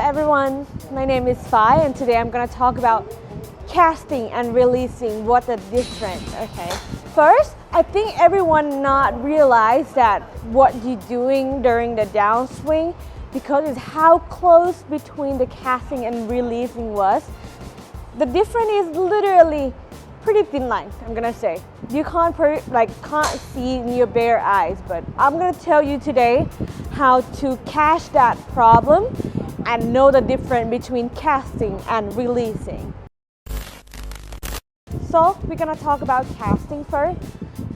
everyone, my name is Phi and today I'm going to talk about casting and releasing, what the difference, okay? First, I think everyone not realize that what you're doing during the downswing, because it's how close between the casting and releasing was. The difference is literally pretty thin line, I'm gonna say. You can't see in your bare eyes, but I'm gonna tell you today how to catch that problem and know the difference between casting and releasing. So we're gonna talk about casting first.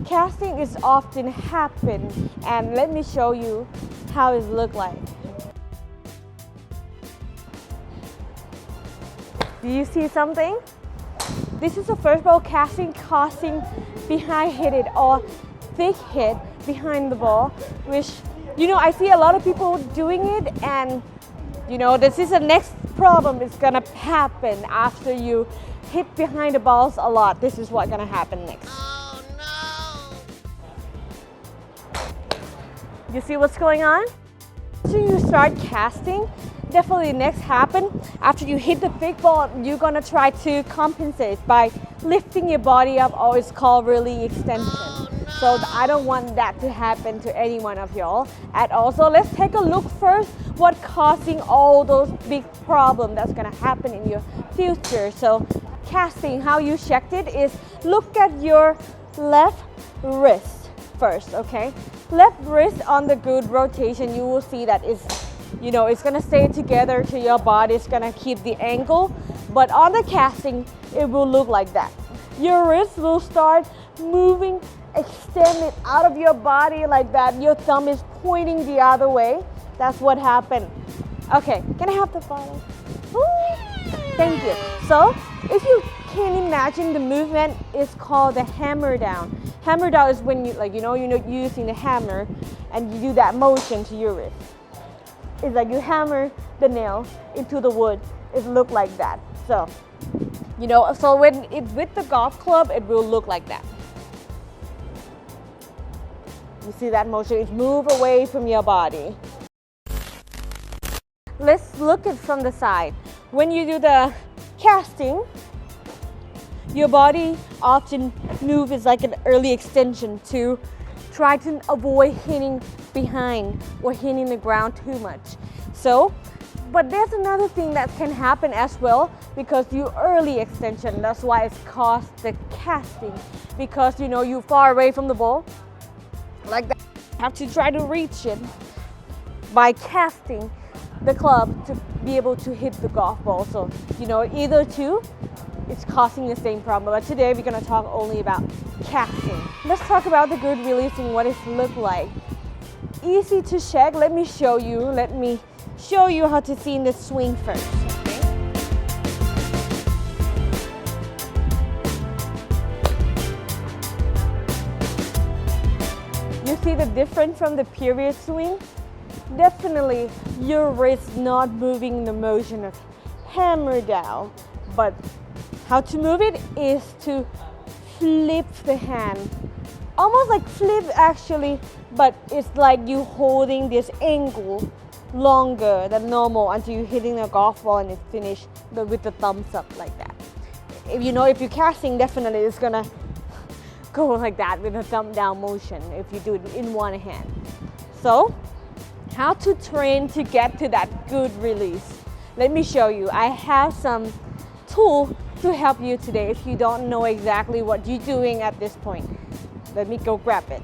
Casting is often happen, and let me show you how it look like. Do you see something? This is the first ball casting behind headed or thick hit behind the ball, which I see a lot of people doing it, and this is the next problem is gonna happen after you hit behind the balls a lot. This is what's gonna happen next. Oh no! You see what's going on? After you start casting, definitely next happen after you hit the big ball, you're gonna try to compensate by lifting your body up, or it's called really extension. Oh, no. So I don't want that to happen to any one of y'all at all. So let's take a look first what causing all those big problems that's gonna happen in your future. So casting, how you checked it is look at your left wrist first, okay? Left wrist on the good rotation, you will see that it's gonna stay together to your body, it's gonna keep the angle, but on the casting, it will look like that. Your wrist will start moving, extended out of your body like that. Your thumb is pointing the other way. That's what happened. Okay, can I have the bottle? Ooh, thank you. So, if you can imagine, the movement is called the hammer down. Hammer down is when you're using the hammer and you do that motion to your wrist. It's like you hammer the nail into the wood. It look like that. So, so when it's with the golf club, it will look like that. You see that motion? It move away from your body. Let's look at from the side. When you do the casting, your body often move is like an early extension to try to avoid hitting behind or hitting the ground too much. So, but there's another thing that can happen as well, because you early extension, that's why it's called the casting, because you're far away from the ball, like that. You have to try to reach it by casting the club to be able to hit the golf ball. So, either two, it's causing the same problem. But today we're gonna talk only about casting. Let's talk about the good releasing, what it look like. Easy to check. Let me show you how to see in the swing first. Okay? You see the difference from the previous swing? Definitely your wrist not moving the motion of hammer down, but how to move it is to flip the hand. Almost like flip actually, but it's like you holding this angle longer than normal until you're hitting a golf ball and it's finished with the thumbs up like that. If you're casting, definitely it's gonna go like that with a thumb down motion if you do it in one hand. So, how to train to get to that good release? Let me show you. I have some tool to help you today if you don't know exactly what you're doing at this point. Let me go grab it.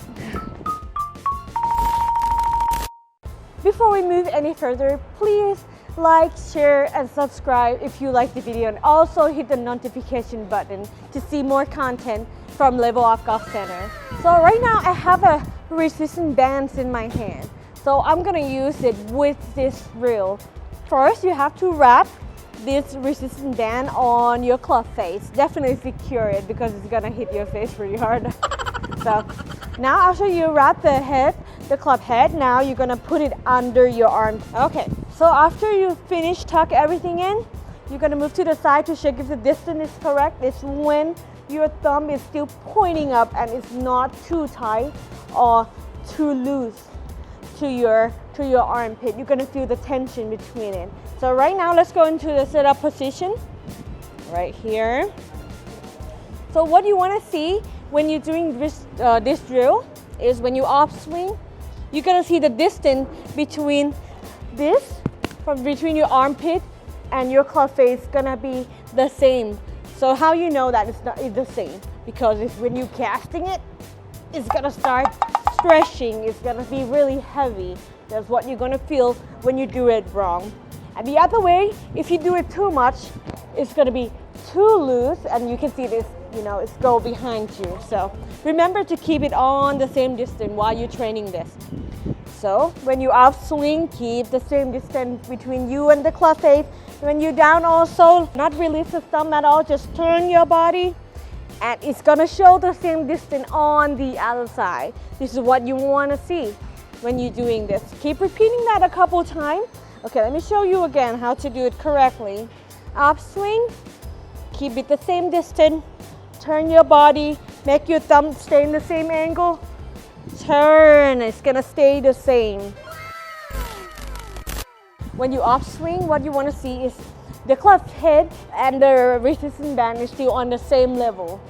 Before we move any further, please like, share, and subscribe if you like the video, and also hit the notification button to see more content from Level Up Golf Center. So right now I have a resistance bands in my hand. So I'm gonna use it with this reel. First, you have to wrap this resistance band on your club face. Definitely secure it because it's gonna hit your face pretty hard. So now after you wrap the club head, now you're gonna put it under your arm. Okay, so after you finish tuck everything in, you're gonna move to the side to check if the distance is correct. It's when your thumb is still pointing up and it's not too tight or too loose to your to your armpit. You're gonna feel the tension between it. So right now, let's go into the sit-up position, right here. So what you wanna see when you're doing this drill is when you upswing, you're gonna see the distance between between your armpit and your club face gonna be the same. So how you know that it's the same? Because when you're casting it, it's gonna start stretching. It's gonna be really heavy. That's what you're gonna feel when you do it wrong. And the other way, if you do it too much, it's gonna be too loose, and you can see this, it's go behind you. So remember to keep it on the same distance while you're training this. So when you upswing, keep the same distance between you and the club face. When you're down also, not release the thumb at all, just turn your body, and it's gonna show the same distance on the other side. This is what you wanna see when you're doing this. Keep repeating that a couple times. Okay, let me show you again how to do it correctly. Upswing, keep it the same distance, turn your body, make your thumb stay in the same angle, turn, it's gonna stay the same. When you upswing, what you wanna see is the club head and the resistance band is still on the same level.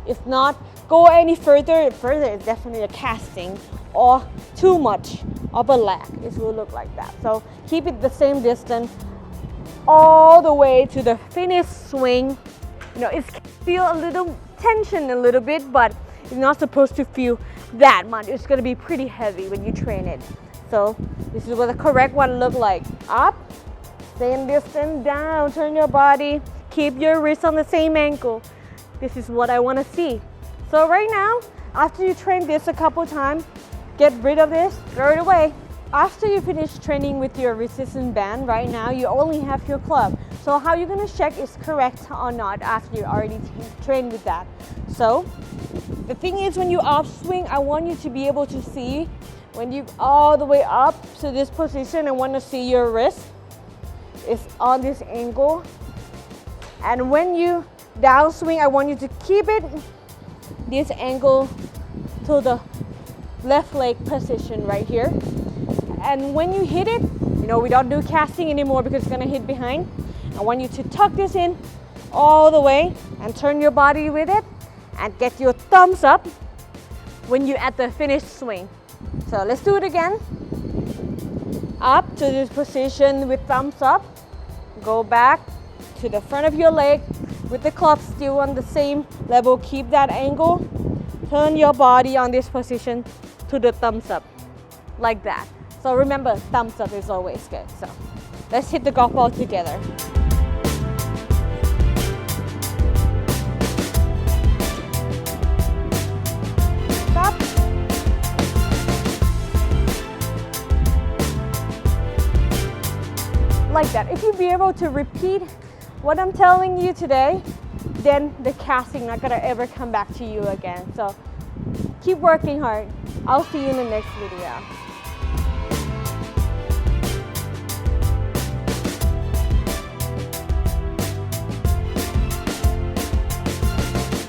If not, go any further is definitely a casting, or too much of a lag. It will look like that. So keep it the same distance all the way to the finish swing. It's feel a little tension a little bit, but it's not supposed to feel that much. It's gonna be pretty heavy when you train it. So this is what the correct one look like. Up, same distance, down, turn your body, keep your wrist on the same ankle. This is what I wanna see. So right now, after you train this a couple times, get rid of this, throw it away. After you finish training with your resistance band, right now you only have your club. So how you're gonna check is correct or not after you already trained with that. So the thing is, when you upswing, I want you to be able to see when you all the way up to this position. I want to see your wrist is on this angle. And when you downswing, I want you to keep it this angle to the left leg position right here. And when you hit it, we don't do casting anymore because it's gonna hit behind. I want you to tuck this in all the way and turn your body with it and get your thumbs up when you're at the finish swing. So let's do it again. Up to this position with thumbs up. Go back to the front of your leg with the club still on the same level. Keep that angle. Turn your body on this position to the thumbs up, like that. So remember, thumbs up is always good. So let's hit the golf ball together. Stop. Like that. If you be able to repeat what I'm telling you today, then the casting not gonna ever come back to you again. So keep working hard. I'll see you in the next video.